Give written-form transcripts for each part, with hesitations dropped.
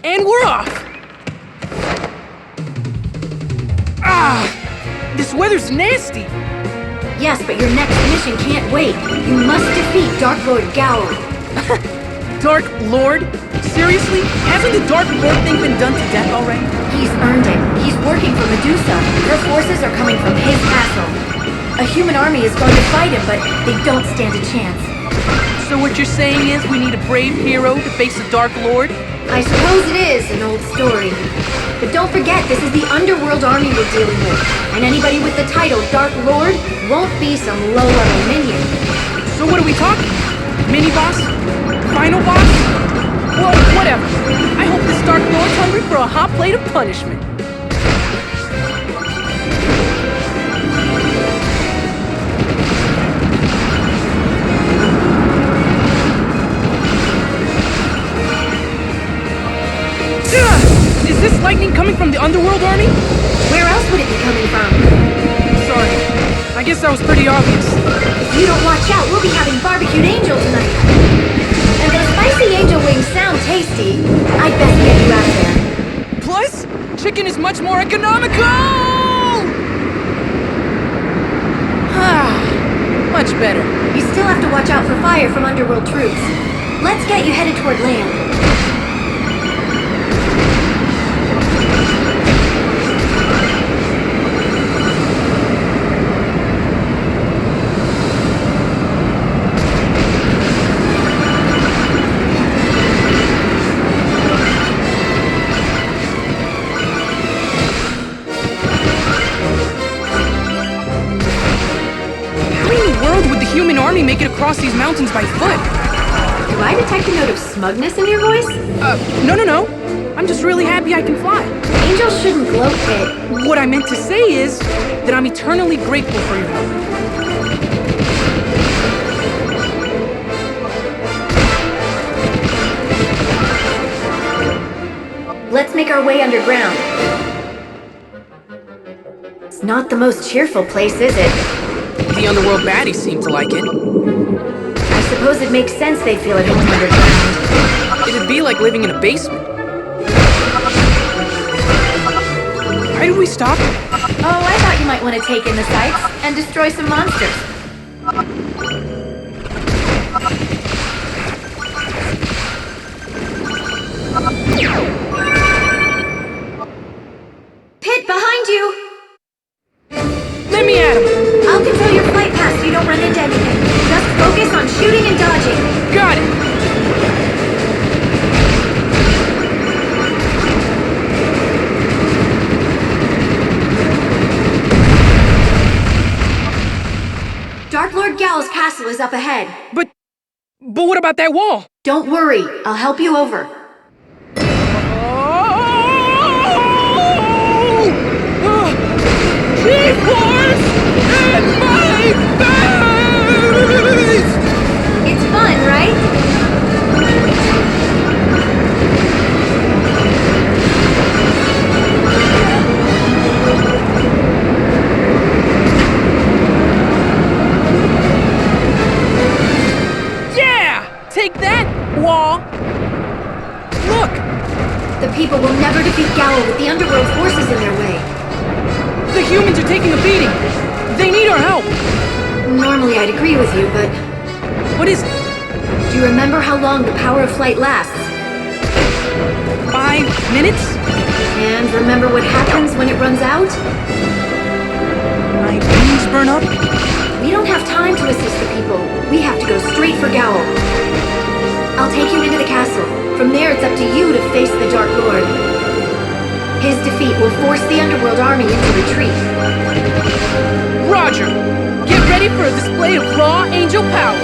And we're off! Ah! This weather's nasty! Yes, but your next mission can't wait. You must defeat Dark Lord Gowl. Dark Lord? Seriously? Hasn't the Dark Lord thing been done to death already? He's earned it. He's working for Medusa. Her forces are coming from his castle. A human army is going to fight him, but they don't stand a chance. So what you're saying is we need a brave hero to face the Dark Lord? I suppose it is an old story. But don't forget, this is the underworld army we're dealing with. And anybody with the title Dark Lord won't be some low-level minion. So what are we talking? Mini-boss? Final boss? Well, whatever. I hope this Dark Lord's hungry for a hot plate of punishment. Is this lightning coming from the underworld army? Where else would it be coming from? Sorry. I guess that was pretty obvious. If you don't watch out, we'll be having barbecued angel tonight. And those spicy angel wings sound tasty. I'd best get you out there. Plus, chicken is much more economical! Much better. You still have to watch out for fire from underworld troops. Let's get you headed toward land. Human army make it across these mountains by foot. Do I detect a note of smugness in your voice? No. I'm just really happy I can fly. Angels shouldn't gloat, Kit. What I meant to say is that I'm eternally grateful for your help. Let's make our way underground. It's not the most cheerful place, is it? The underworld baddies seem to like it. I suppose it makes sense they feel at home underground. It'd be like living in a basement. Why did we stop? Oh, I thought you might want to take in the sights and destroy some monsters. Pit, behind you! Let me at him! I'll control your flight path so you don't run into anything. Just focus on shooting and dodging. Got it! Dark Lord Gowl's castle is up ahead. But what about that wall? Don't worry, I'll help you over. never defeat Gallo with the underworld forces in their way. The humans are taking a beating. They need our help. Normally I'd agree with you, but What is it? do you remember how long the power of flight lasts? 5 minutes? And remember what happens when it runs out? My wings burn up? We don't have time to assist the people. We have to go straight for Gowl. I'll take you into the castle. From there, it's up to you to face the Dark Lord. His defeat will force the Underworld army into retreat. Roger! Get ready for a display of raw angel power!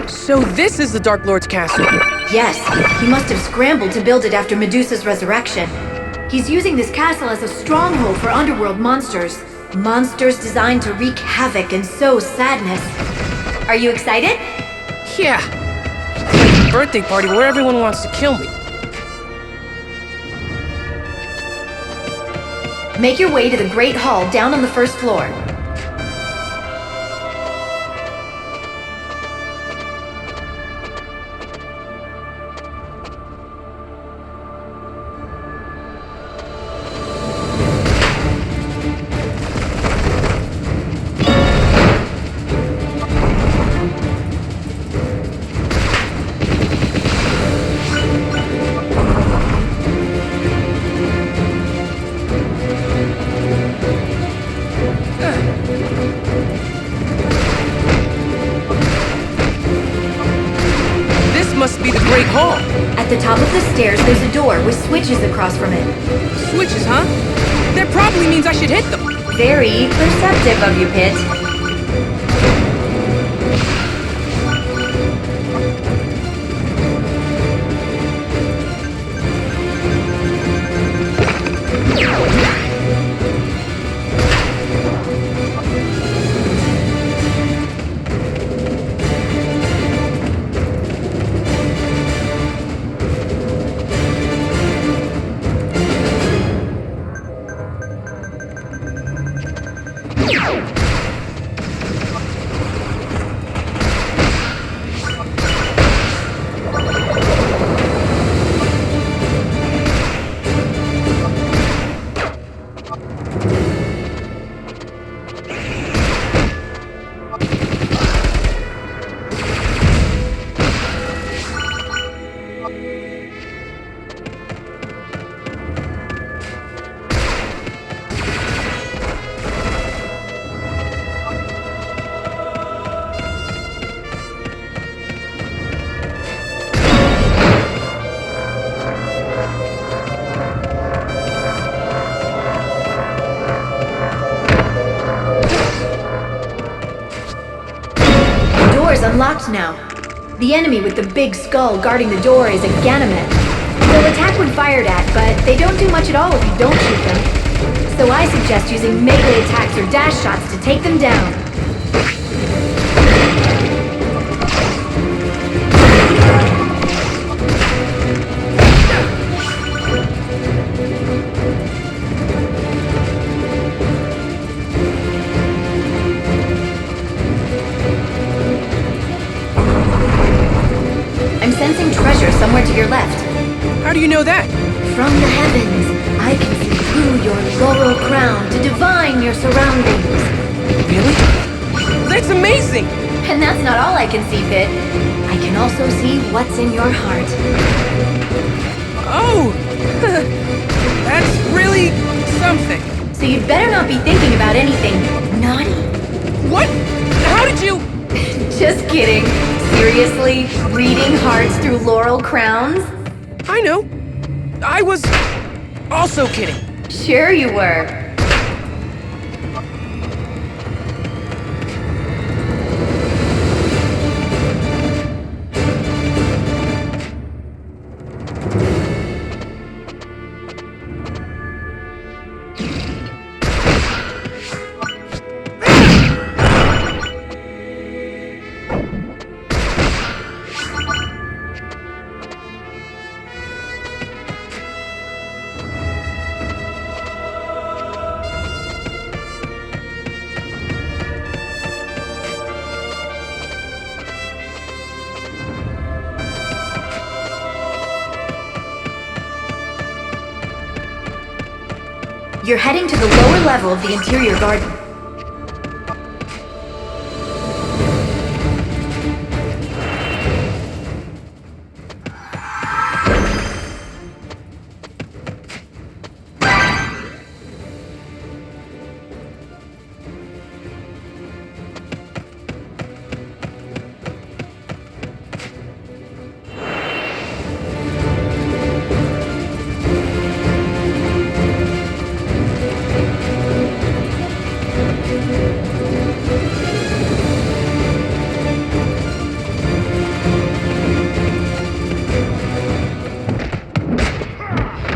So this is the Dark Lord's castle. Yes, he must have scrambled to build it after Medusa's resurrection. He's using this castle as a stronghold for underworld monsters. Monsters designed to wreak havoc and sow sadness. Are you excited? Yeah. Birthday party where everyone wants to kill me. Make your way to the Great Hall down on the first floor. Must be the Great Hall. At the top of the stairs, there's a door with switches across from it. Switches, huh? That probably means I should hit them. Very perceptive of you, Pit. Unlocked now. The enemy with the big skull guarding the door is a Ganymed. They'll attack when fired at, but they don't do much at all if you don't shoot them. So I suggest using melee attacks or dash shots to take them down. I'm sensing treasure somewhere to your left. How do you know that? From the heavens, I can see through your laurel crown to divine your surroundings. Really? That's amazing! And that's not all I can see, Pit. I can also see what's in your heart. Oh! That's really something. So you'd better not be thinking about anything naughty. What? How did you... Just kidding. Seriously? Reading hearts through laurel crowns? I know. I was also kidding. Sure you were. You're heading to the lower level of the interior garden.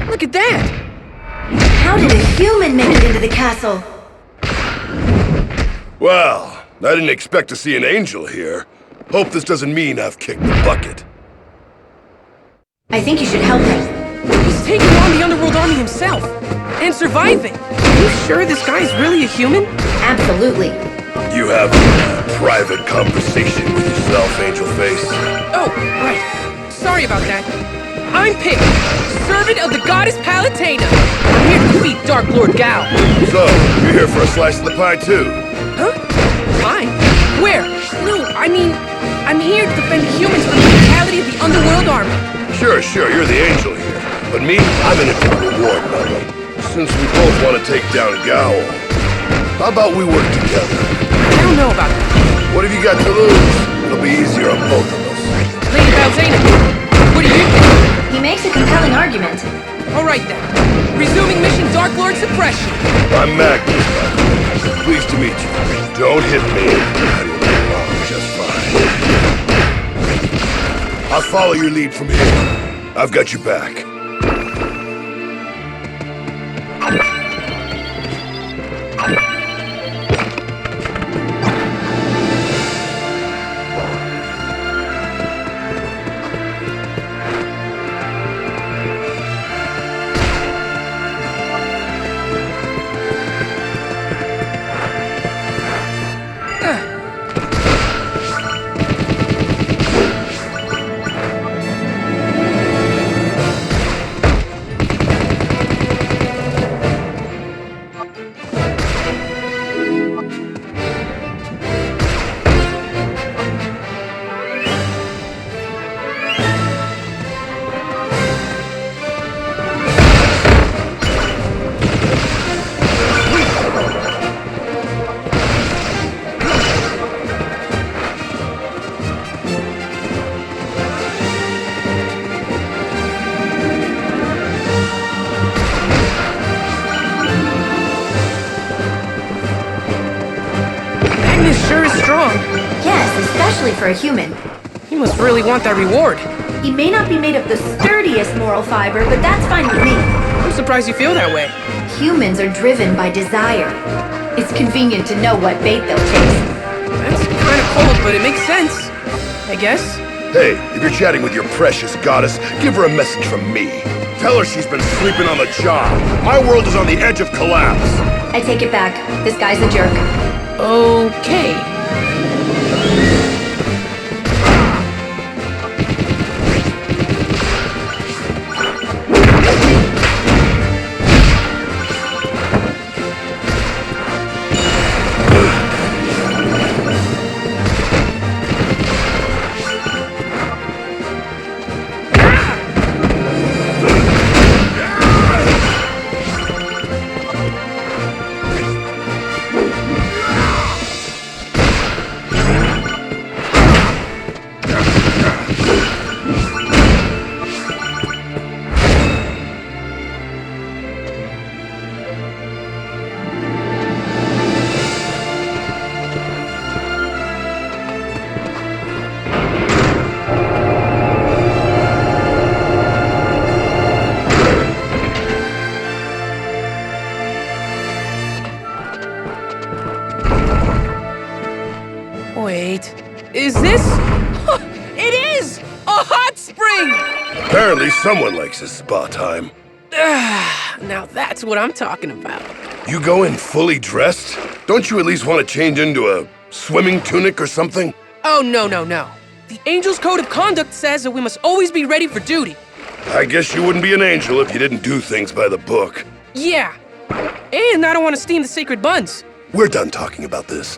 Look at that! How did a human make it into the castle? Well, I didn't expect to see an angel here. Hope this doesn't mean I've kicked the bucket. I think you should help him. He's taking on the Underworld Army himself! And surviving! Are you sure this guy is really a human? Absolutely. You have a private conversation with yourself, Angel Face. Oh, right. Sorry about that. I'm Pig, servant of the goddess Palutena. I'm here to defeat Dark Lord Gao. So, you're here for a slice of the pie, too? Huh? Pie? Where? No, I mean, I'm here to defend humans from the brutality of the Underworld Army. Sure, you're the angel here. But me, I'm in it for the reward money. Since we both want to take down Gao, how about we work together? I don't know about that. What have you got to lose? It'll be easier on both of us. Lady Palutena, what do you think? He makes a compelling argument. All right then. Resuming mission Dark Lord Suppression. I'm Magnus. Pleased to meet you. Don't hit me. I will get along just fine. I'll follow your lead from here. I've got your back. Sure is strong. Yes, especially for a human. He must really want that reward. He may not be made of the sturdiest moral fiber, but that's fine with me. I'm surprised you feel that way. Humans are driven by desire. It's convenient to know what bait they'll chase. That's kind of cold, but it makes sense. I guess. Hey, if you're chatting with your precious goddess, give her a message from me. Tell her she's been sleeping on the job. My world is on the edge of collapse. I take it back. This guy's a jerk. Okay. Wait, is this? It is! A hot spring! Apparently someone likes his spa time. Now that's what I'm talking about. You go in fully dressed? Don't you at least want to change into a swimming tunic or something? Oh, no. The Angel's Code of Conduct says that we must always be ready for duty. I guess you wouldn't be an angel if you didn't do things by the book. Yeah, And I don't want to steam the sacred buns. We're done talking about this.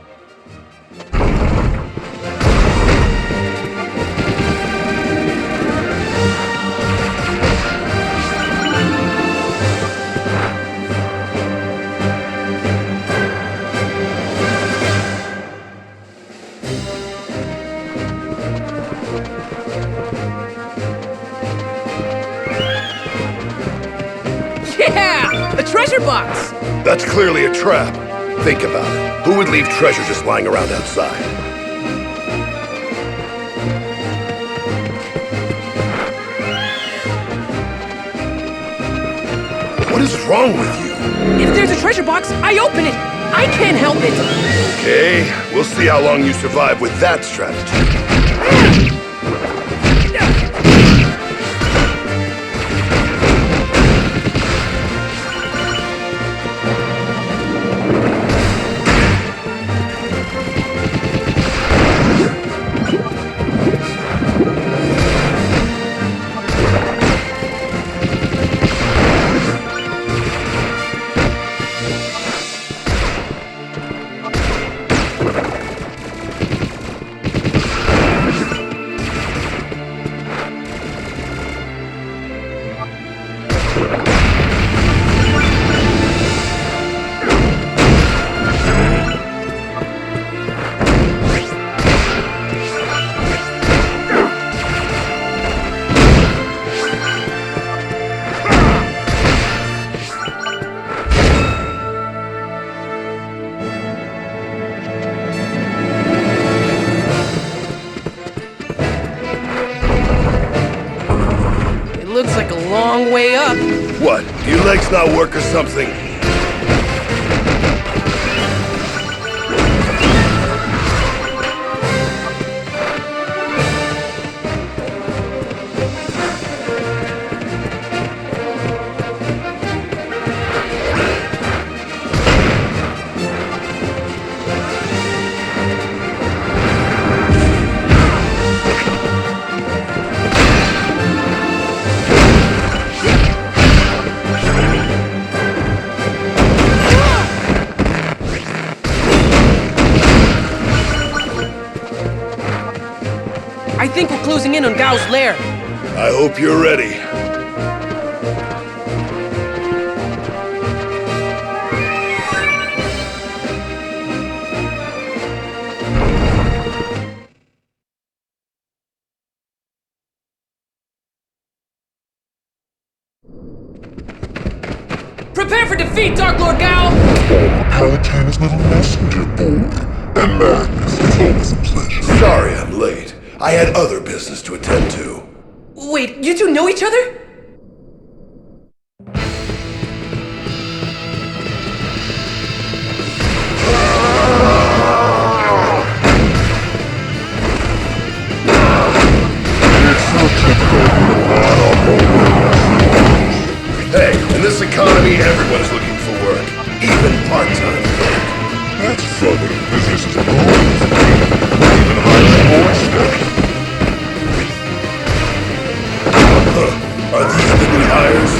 Yeah! A treasure box! That's clearly a trap. Think about it. Who would leave treasure just lying around outside? What is wrong with you? If there's a treasure box, I open it! I can't help it! Okay, we'll see how long you survive with that strategy. Looks like a long way up. What? Do your legs not work or something? I think we're closing in on Gao's lair. I hope you're ready. Prepare for defeat, Dark Lord Gao! Palatine's little messenger boy. And Magnus, it's always a pleasure. Sorry I'm late. I had other business to attend to. Wait, you two know each other? Hey, in this economy, everyone's looking for work. Even part-time work. That's funny. Business is booming. Even hiring more staff. Are these the new hires?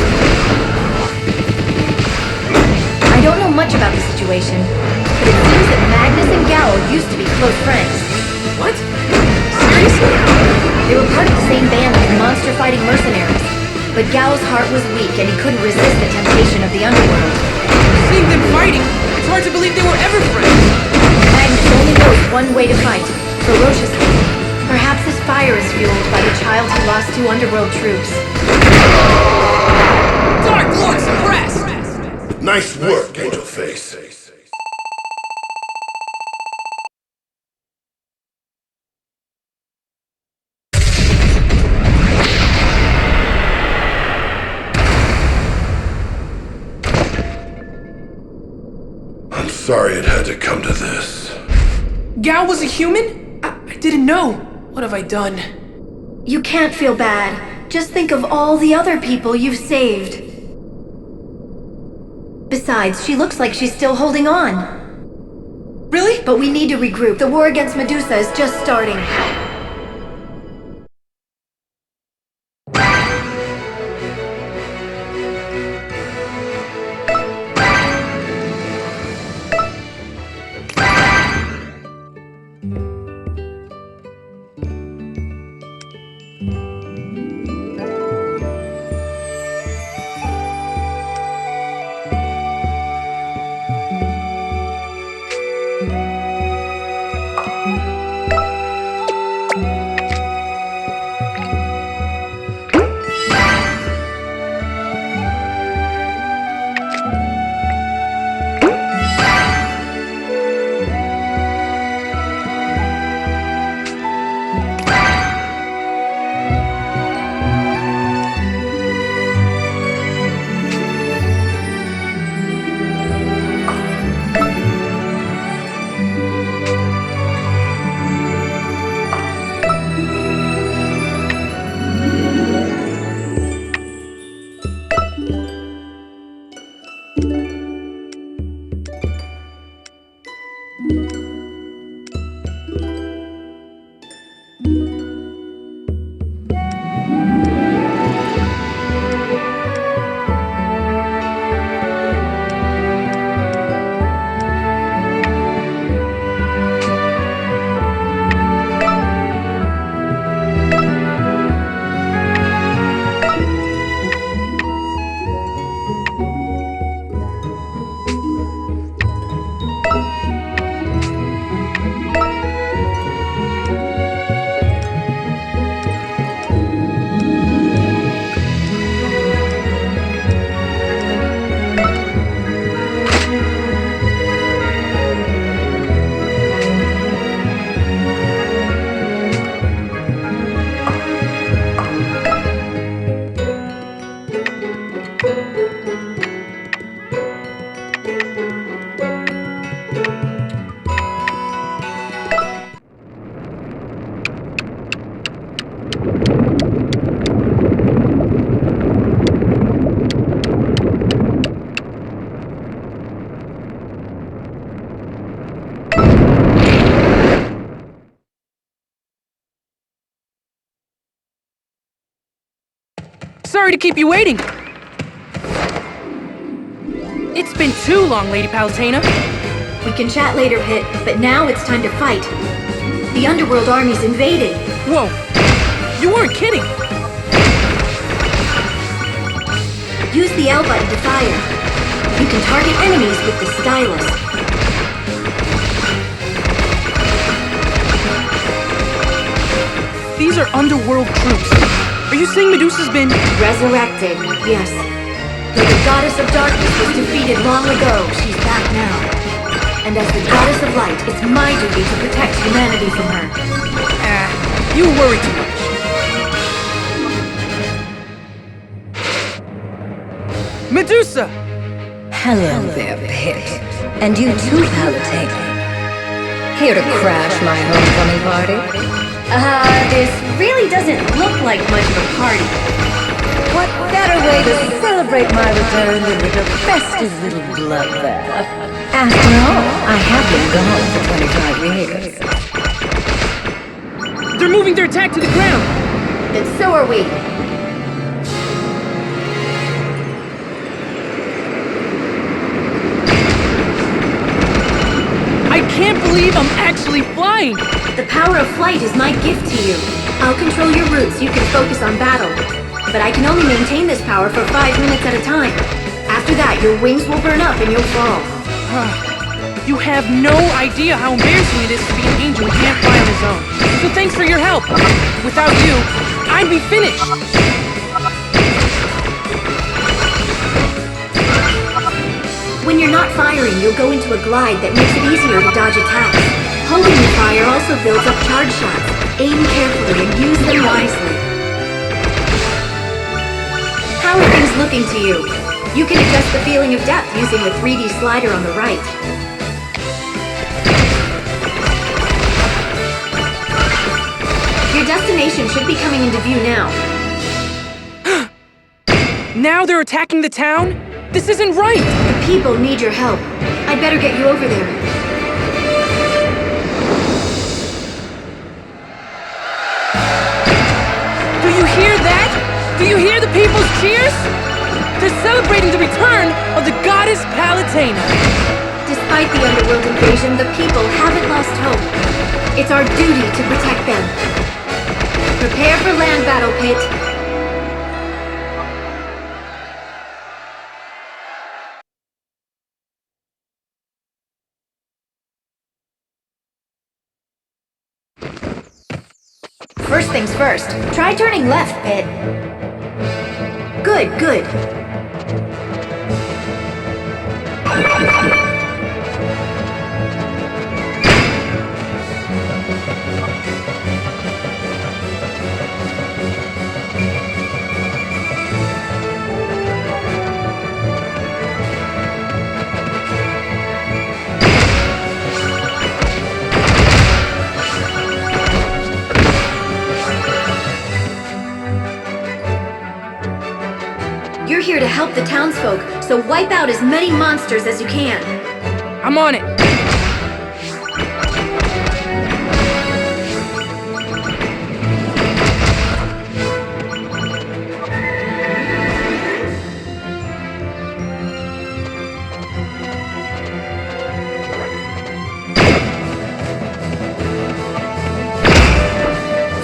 I don't know much about the situation, but it seems that Magnus and Gao used to be close friends. What? Seriously? They were part of the same band of monster-fighting mercenaries, but Gao's heart was weak and he couldn't resist the temptation of the underworld. Seeing them fighting, it's hard to believe they were ever friends. Magnus only knows one way to fight, ferociously. Perhaps his fire is fueled by the child he lost to underworld troops. Dark Lord suppressed! Nice work, Angel Face. I'm sorry it had to come to this. Gao was a human? I didn't know. What have I done? You can't feel bad. Just think of all the other people you've saved. Besides, she looks like she's still holding on. Really? But we need to regroup. The war against Medusa is just starting. Sorry to keep you waiting. It's been too long, Lady Palutena. We can chat later, Pit, but now it's time to fight. The Underworld army's invading. Whoa, you weren't kidding. Use the L button to fire. You can target enemies with the stylus. These are Underworld troops. Are you saying Medusa's been... Resurrected, yes. Though the Goddess of Darkness was defeated long ago, she's back now. And as the Goddess of Light, it's my duty to protect humanity from her. You worry too much. Medusa! Hello there, Pit. And you too, Palutena. Here to crash my homecoming party? This really doesn't look like much of a party. What better way to celebrate my return than with a festive little bloodbath? After all, I have been gone for 25 years. They're moving their attack to the ground! Then so are we. I can't believe I'm actually flying! The power of flight is my gift to you. I'll control your routes so you can focus on battle. But I can only maintain this power for 5 minutes at a time. After that, your wings will burn up and you'll fall. You have no idea how embarrassing it is to be an angel who can't fly on his own. So thanks for your help. Without you, I'd be finished. When you're not firing, you'll go into a glide that makes it easier to dodge attacks. Holding the fire also builds up charge shots. Aim carefully and use them wisely. How are things looking to you? You can adjust the feeling of depth using the 3D slider on the right. Your destination should be coming into view now. Now they're attacking the town? This isn't right! The people need your help. I'd better get you over there. Do you hear that? Do you hear the people's cheers? They're celebrating the return of the Goddess Palutena. Despite the Underworld invasion, the people haven't lost hope. It's our duty to protect them. Prepare for land battle, Pit. First things first, try turning left, Pit. Good, good. You're here to help the townsfolk, so wipe out as many monsters as you can. I'm on it.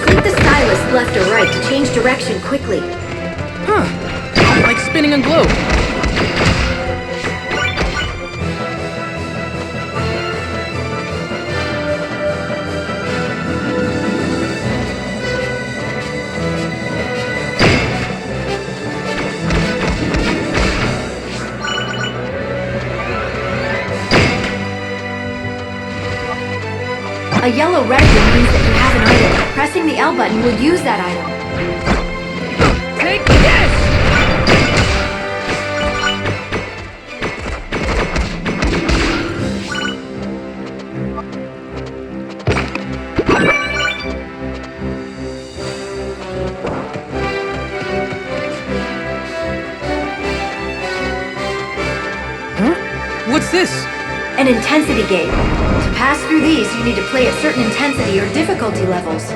Click the stylus left or right to change direction quickly. Huh. Like spinning a globe. A yellow red one means that you have an item. Pressing the L button will use that item. Take this! What's this? An intensity gate. To pass through these, you need to play at certain intensity or difficulty levels.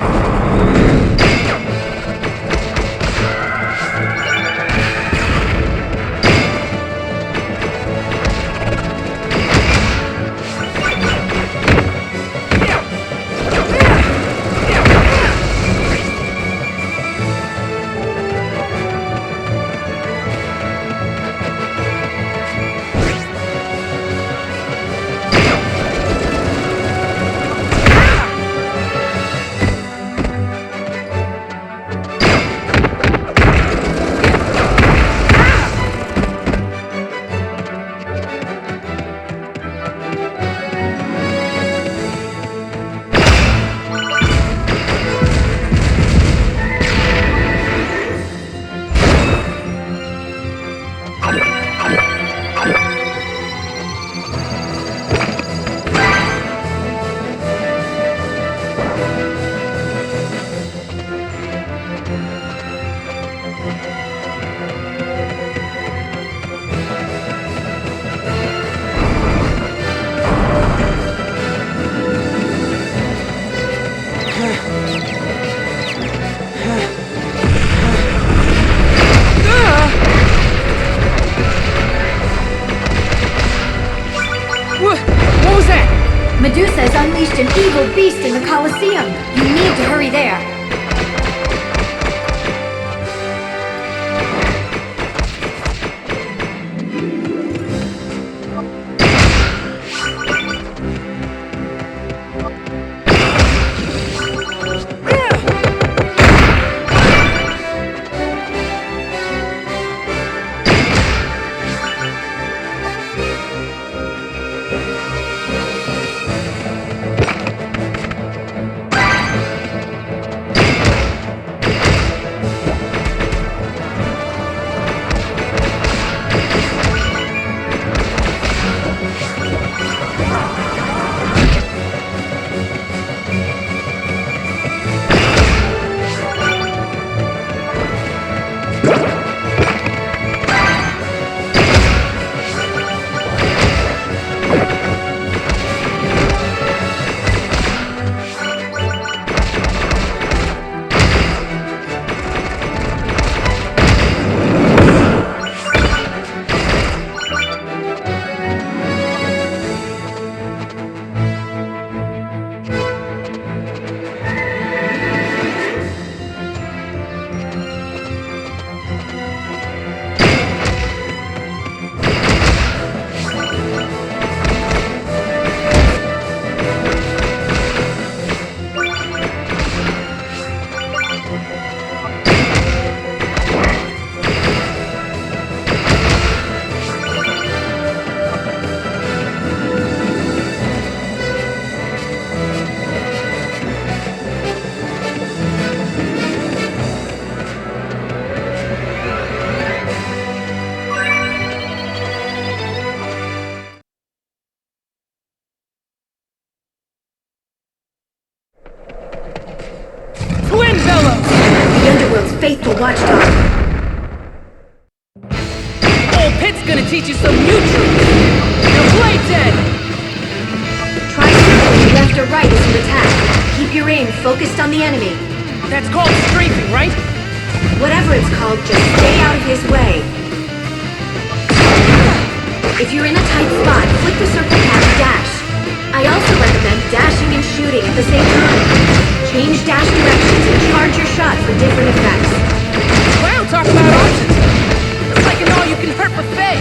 Medusa has unleashed an evil beast in the Colosseum. You need to hurry there. Faithful watchdog. Old Pit's gonna teach you some new tricks. Now play dead! Try circling left or right as you attack. Keep your aim focused on the enemy. That's called strafing, right? Whatever it's called, just stay out of his way. If you're in a tight spot, flick the circle pad to dash. I also recommend dashing and shooting at the same time. Change dash directions and charge your shot for different effects. Wow, talk about options! It's like an all-you-can-hurt buffet!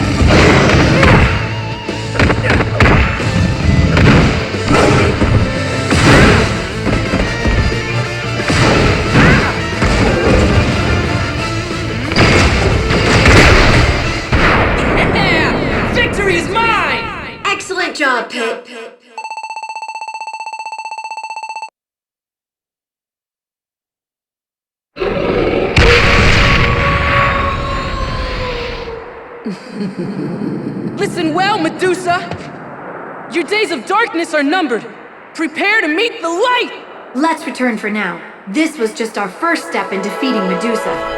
Yeah! Victory is mine! Excellent job, Pit. Listen well, Medusa! Your days of darkness are numbered. Prepare to meet the light! Let's return for now. This was just our first step in defeating Medusa.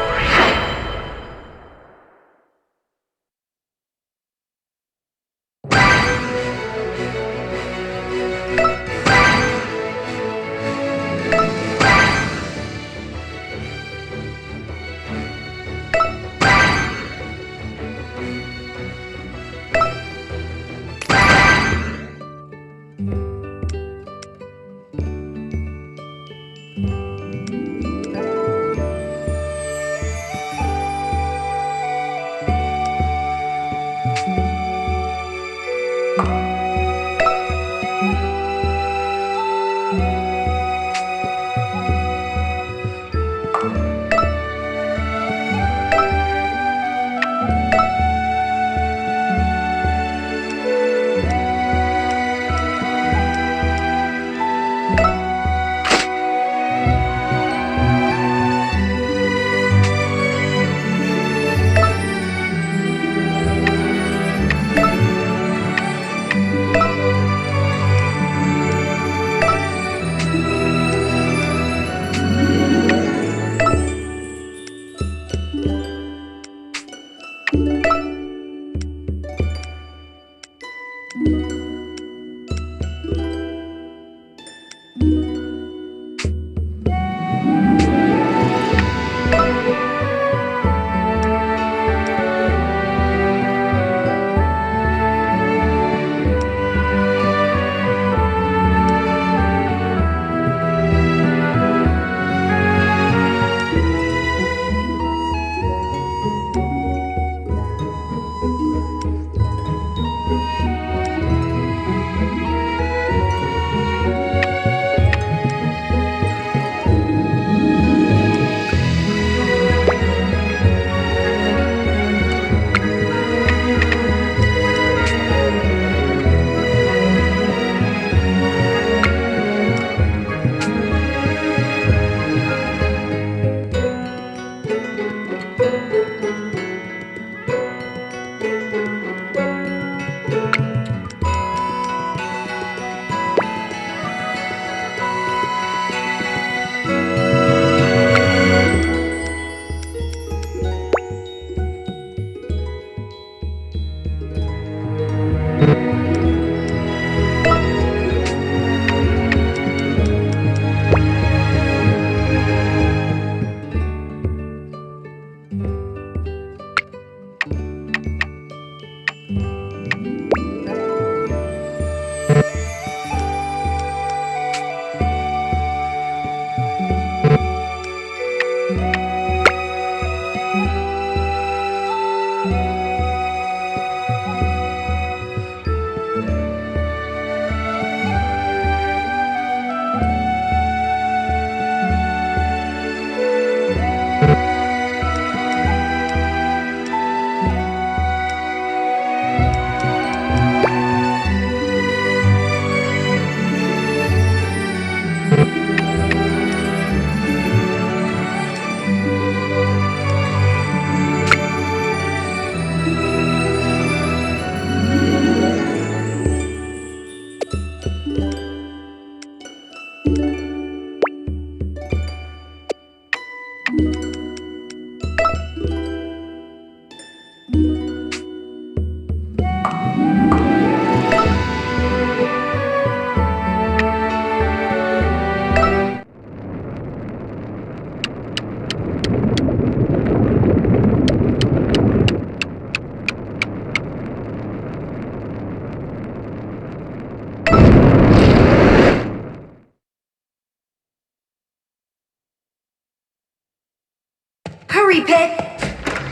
Hurry, Pit!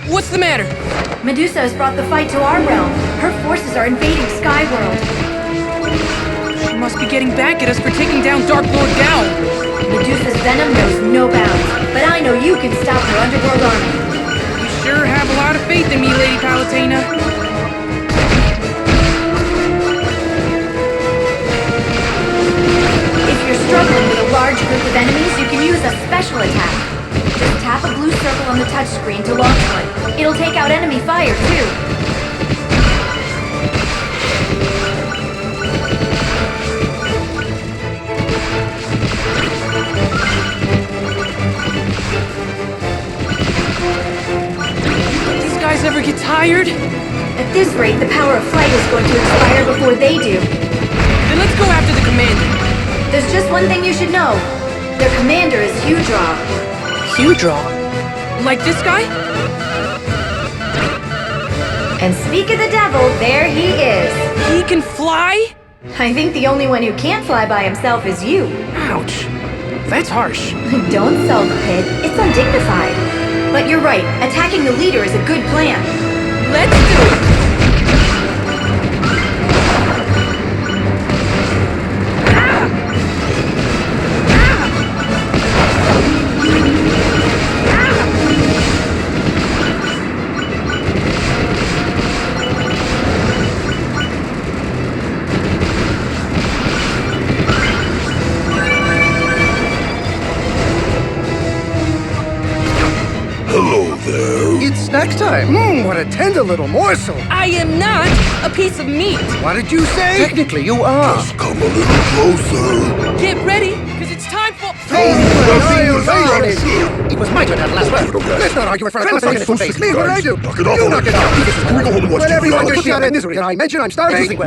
What's the matter? Medusa has brought the fight to our realm. Her forces are invading Skyworld. She must be getting back at us for taking down Dark Lord Gal. Medusa's venom knows no bounds, but I know you can stop her underworld army. You sure have a lot of faith in me, Lady Palutena. If you're struggling with a large group of enemies, you can use a special attack. Just tap a blue circle on the touchscreen to launch one. It'll take out enemy fire, too. These guys ever get tired? At this rate, the power of flight is going to expire before they do. Then let's go after the commander. There's just one thing you should know. Their commander is Hudra. Hudra? Like this guy? And speak of the devil, there he is. He can fly? I think the only one who can't fly by himself is you. Ouch. That's harsh. Don't sulk, Pit. It's undignified. But you're right. Attacking the leader is a good plan. Let's do it! Hello there. It's snack time. What a tender little morsel. I am not a piece of meat. What did you say? Technically, you are. Just come a little closer. Get ready, because it's time for... It was my turn to have the last word. Let's not argue in front of Clemson in his face. Me, what I do? Knock it off You knock it off. Can we go home and watch When TV? everyone gets shot in misery, and I mention I'm starving.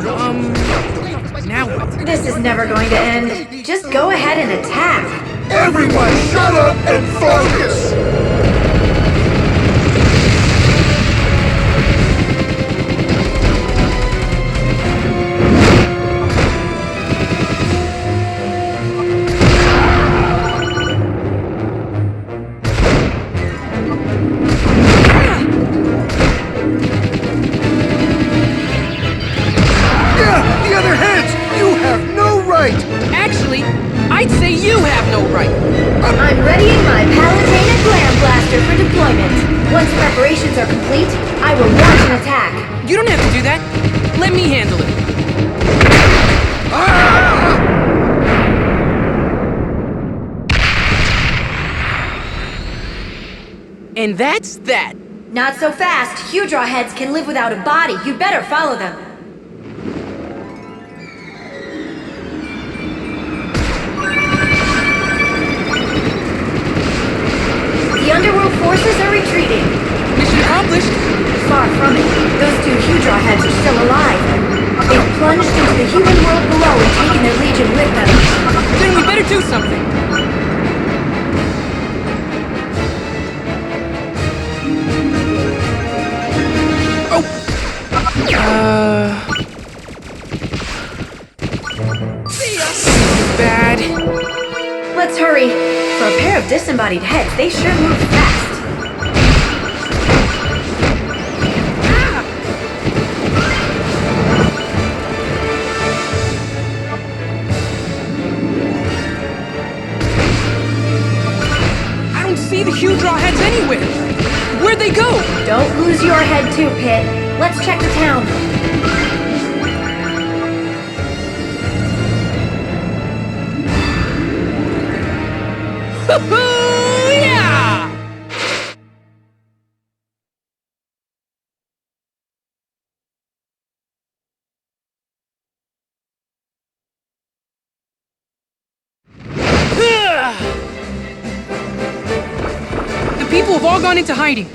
Now what? This is never going to end. Just go ahead and attack. Everyone shut up and focus! Yeah, the other heads. You have no right. Actually, I'd say you have no right. I'm readying my Palutena Glam Blaster for deployment. Once preparations are complete, I will launch an attack. You don't have to do that. Let me handle it. And that's that. Not so fast. Hudra heads can live without a body. You'd better follow them. The underworld forces are retreating. Mission accomplished. Far from it. Those two Hudra heads are still alive. They've plunged into the human world below and taken their legion with them. Then we better do something. Bad. Let's hurry. For a pair of disembodied heads, they sure move fast. I don't see the Hudra heads anywhere. Where'd they go? Don't lose your head too, Pit. Let's check the town. Yeah! The people have all gone into hiding.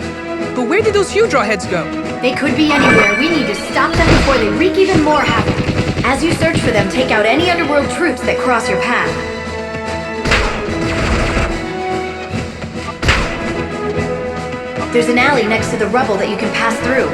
But where did those Hudra heads go? They could be anywhere. We need to stop them before they wreak even more havoc. As you search for them, take out any underworld troops that cross your path. There's an alley next to the rubble that you can pass through.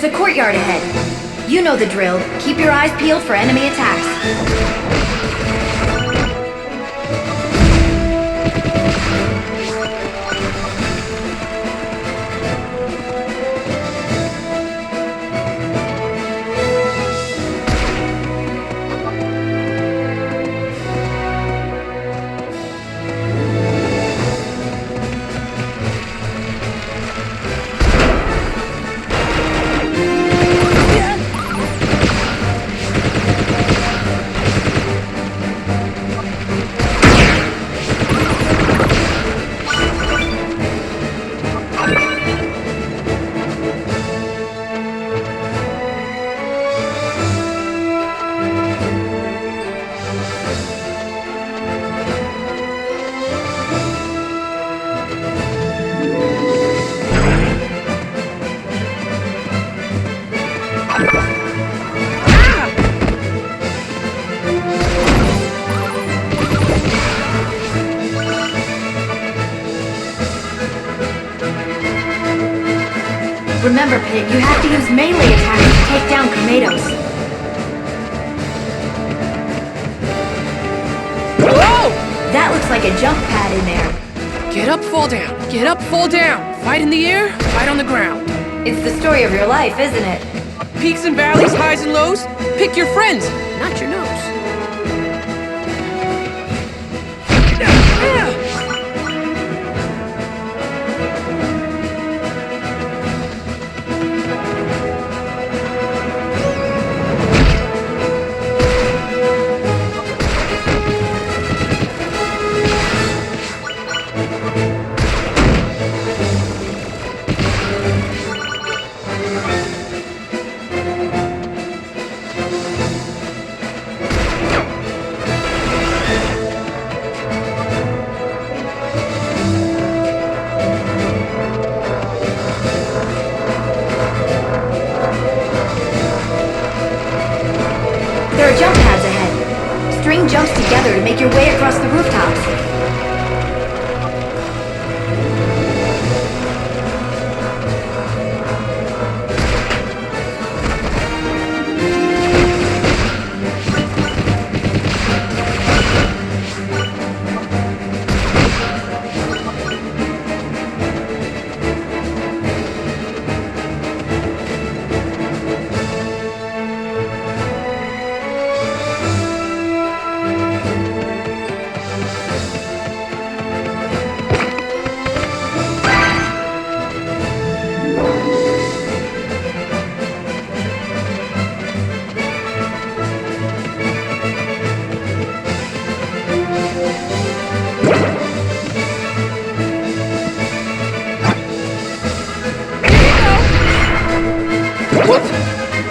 There's a courtyard ahead. You know the drill. Keep your eyes peeled for enemy attacks. Remember, Pit, you have to use melee attacks to take down Kratos. Whoa! That looks like a jump pad in there. Get up, fall down. Get up, fall down. Fight in the air, fight on the ground. It's the story of your life, isn't it? Peaks and valleys, highs and lows. Pick your friends, not your nose. There are jump pads ahead. String jumps together to make your way across the rooftops.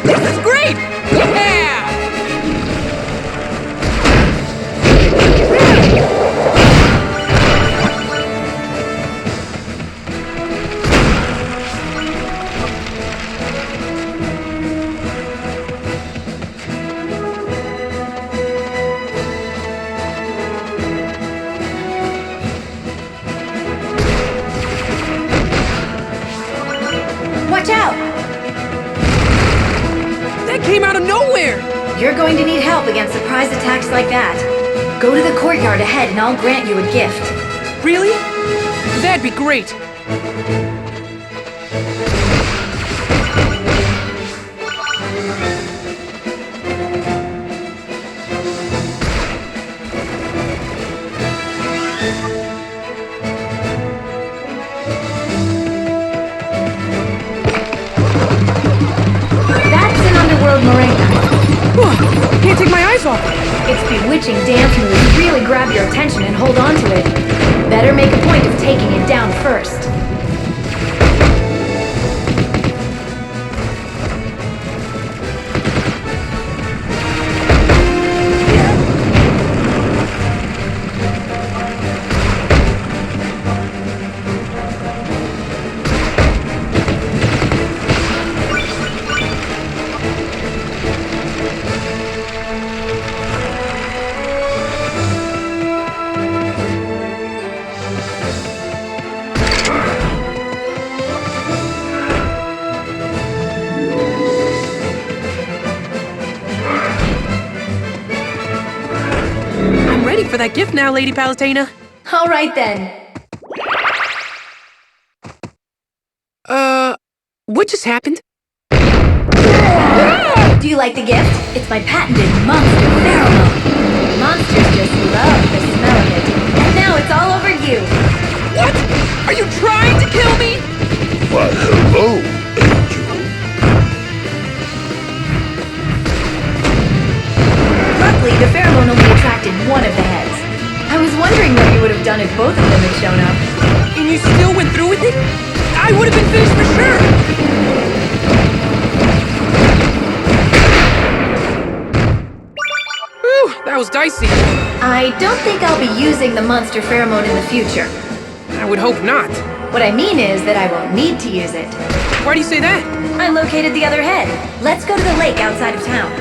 This is great! Yeah! Watch out! That came out of nowhere! You're going to need help against surprise attacks like that. Go to the courtyard ahead and I'll grant you a gift. Really? That'd be great. That's an underworld moringa. Can't take my eyes off it. Its bewitching dance moves really grab your attention and hold on to it. Better make a point of taking it down first. that gift now, Lady Palutena. All right then. What just happened? Do you like the gift? It's my patented monster pheromone. Monsters just love the smell of it. And now it's all over you. What? Are you trying to kill me? Why, hello, Angel. Luckily, the pheromone only attracted one of the heads. I was wondering what you would have done if both of them had shown up. And you still went through with it? I would have been finished for sure! Whew, that was dicey. I don't think I'll be using the monster pheromone in the future. I would hope not. What I mean is that I won't need to use it. Why do you say that? I located the other head. Let's go to the lake outside of town.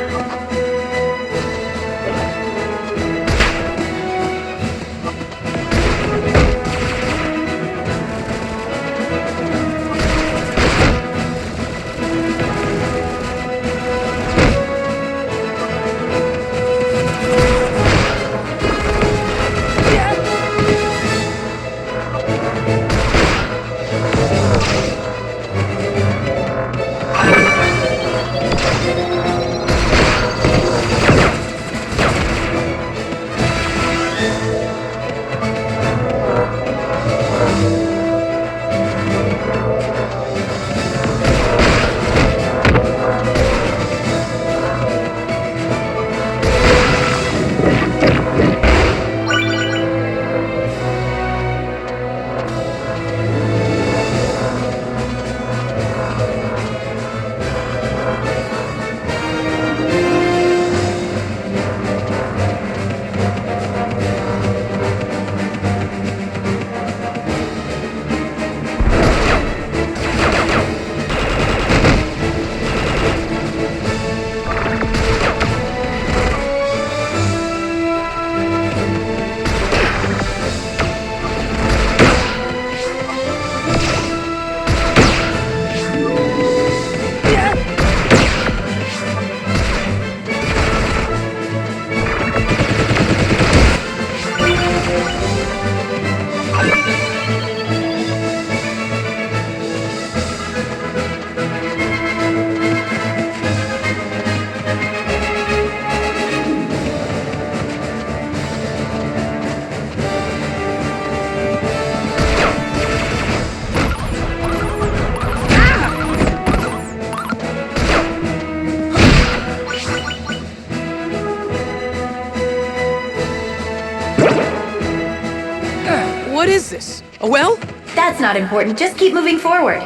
What is this? A well? That's not important. Just keep moving forward.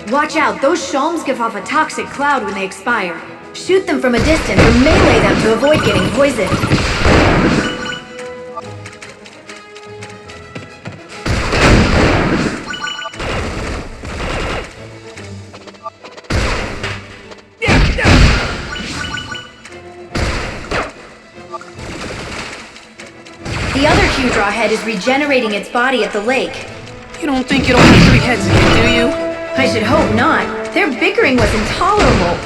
Watch out. Those shawms give off a toxic cloud when they expire. Shoot them from a distance or melee them to avoid getting poisoned. The other Q-Draw head is regenerating its body at the lake. You don't think it'll have 3 heads again, do you? I should hope not. Their bickering was intolerable.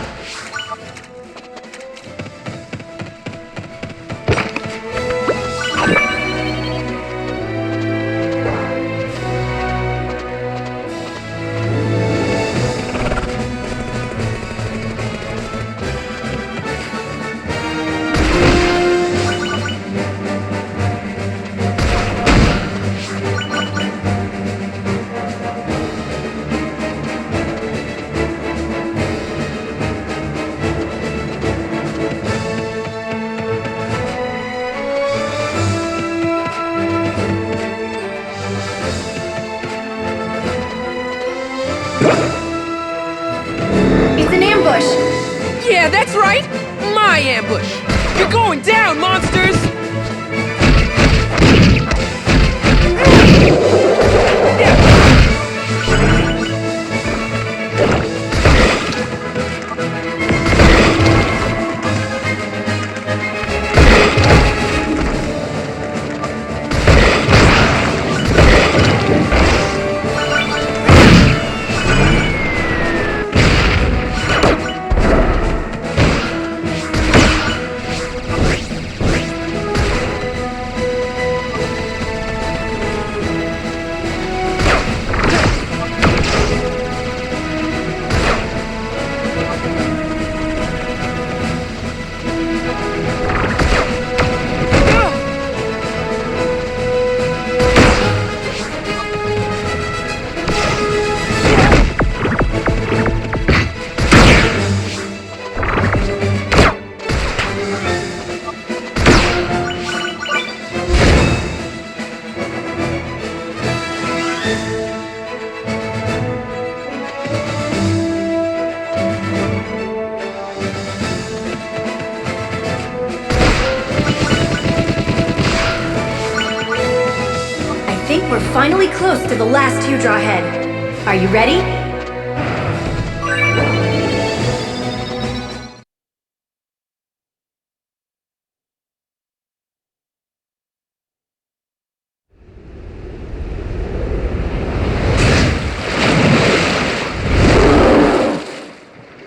It's an ambush! Yeah, that's right! My ambush! You're going down, monsters! finally close to the last teardrop head. Are you ready?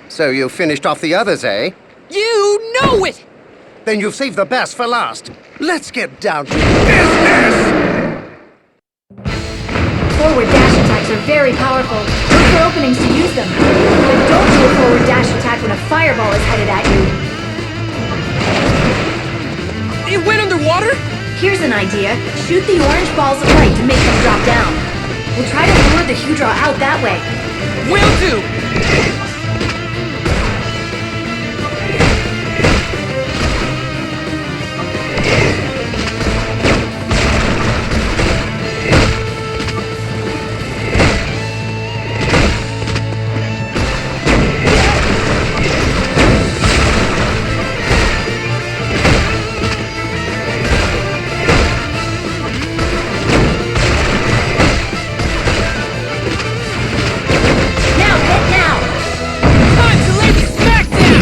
So you finished off the others, eh? You know it! Then you've saved the best for last. Let's get down to business! Forward dash attacks are very powerful. Look for openings to use them. But don't do a forward dash attack when a fireball is headed at you. It went underwater? Here's an idea. Shoot the orange balls of light to make them drop down. We'll try to lure the Hydra out that way. Will do! Time to lay the smack down!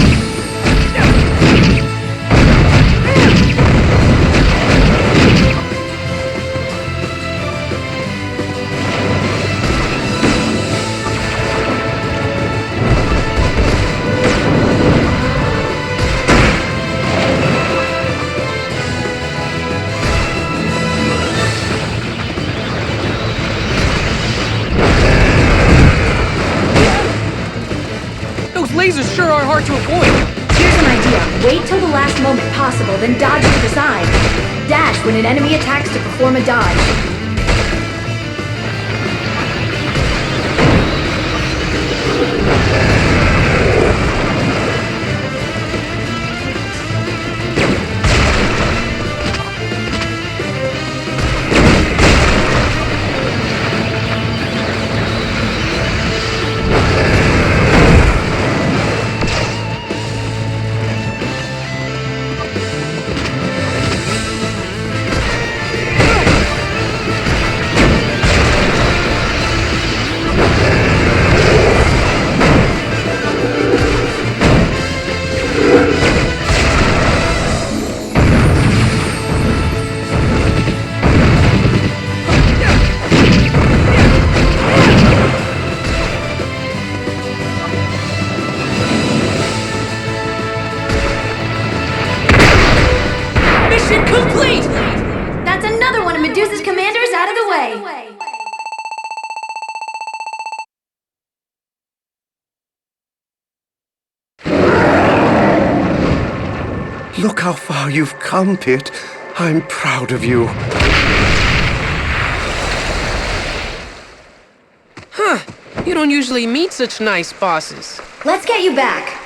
Those lasers sure are hard to avoid. Here's an idea. Wait till the last moment possible, then dodge to the side. Dash when an enemy attacks to perform a dodge. Mission complete! That's another one of Medusa's commanders out of the way. Look how far you've come, Pit. I'm proud of you. You don't usually meet such nice bosses. Let's get you back.